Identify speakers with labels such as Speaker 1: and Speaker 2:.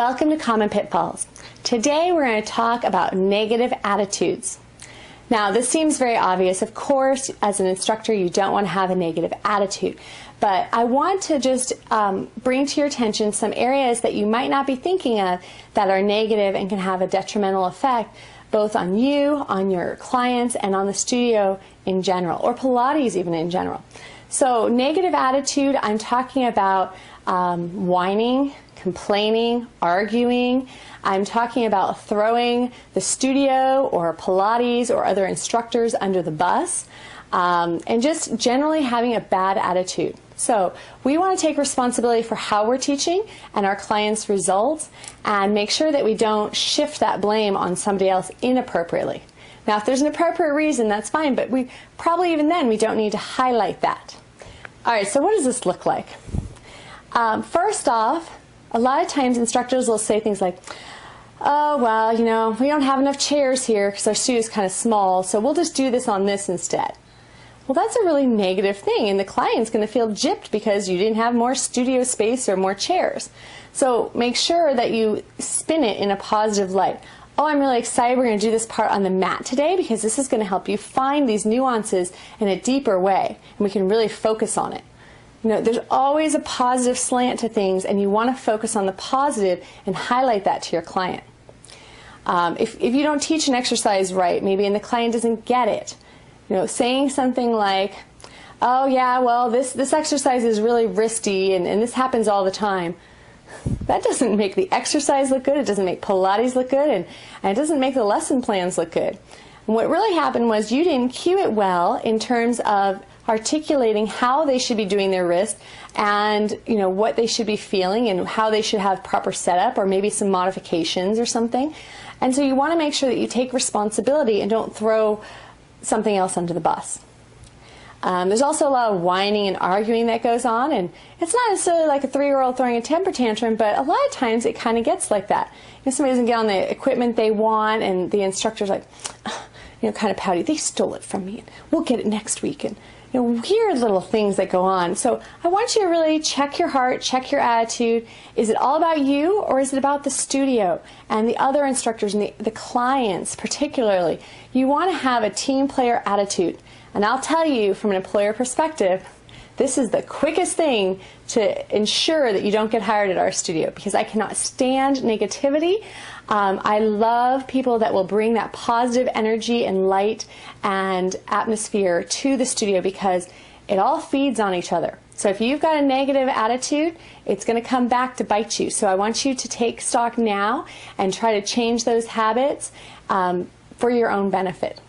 Speaker 1: Welcome to Common Pitfalls. Today we're going to talk about negative attitudes. Now this seems very obvious. Of course, as an instructor you don't want to have a negative attitude. But I want to just bring to your attention some areas that you might not be thinking of that are negative and can have a detrimental effect both on you, on your clients, and on the studio in general, or Pilates even in general. So negative attitude, I'm talking about whining, complaining, arguing. I'm talking about throwing the studio or Pilates or other instructors under the bus, and just generally having a bad attitude. So we want to take responsibility for how we're teaching and our clients' results and make sure that we don't shift that blame on somebody else inappropriately. Now if there's an appropriate reason, that's fine, but we probably even then we don't need to highlight that. Alright, so what does this look like? First off, a lot of times instructors will say things like, oh, well, you know, we don't have enough chairs here because our studio is kind of small, so we'll just do this on this instead. Well, that's a really negative thing, and the client's going to feel gypped because you didn't have more studio space or more chairs. So make sure that you spin it in a positive light. Oh, I'm really excited we're going to do this part on the mat today because this is going to help you find these nuances in a deeper way, and we can really focus on it. You know, there's always a positive slant to things, and you want to focus on the positive and highlight that to your client. If you don't teach an exercise right, maybe, and the client doesn't get it, you know, saying something like, oh yeah, well, this exercise is really risky, and this happens all the time. That doesn't make the exercise look good, it doesn't make Pilates look good, and it doesn't make the lesson plans look good. And what really happened was you didn't cue it well in terms of articulating how they should be doing their wrist and what they should be feeling and how they should have proper setup or maybe some modifications or something. And so you want to make sure that you take responsibility and don't throw something else under the bus. There's also a lot of whining and arguing that goes on, and it's not necessarily like a 3-year-old throwing a temper tantrum, but a lot of times it kind of gets like that. Somebody doesn't get on the equipment they want, and the instructor's like, kind of pouty. They stole it from me, and we'll get it next week, and weird little things that go on. So I want you to really check your heart, check your attitude. Is it all about you, or is it about the studio and the other instructors and the clients particularly? You want to have a team player attitude. And I'll tell you from an employer perspective, this is the quickest thing to ensure that you don't get hired at our studio, because I cannot stand negativity. I love people that will bring that positive energy and light and atmosphere to the studio, because it all feeds on each other. So if you've got a negative attitude, it's going to come back to bite you. So I want you to take stock now and try to change those habits for your own benefit.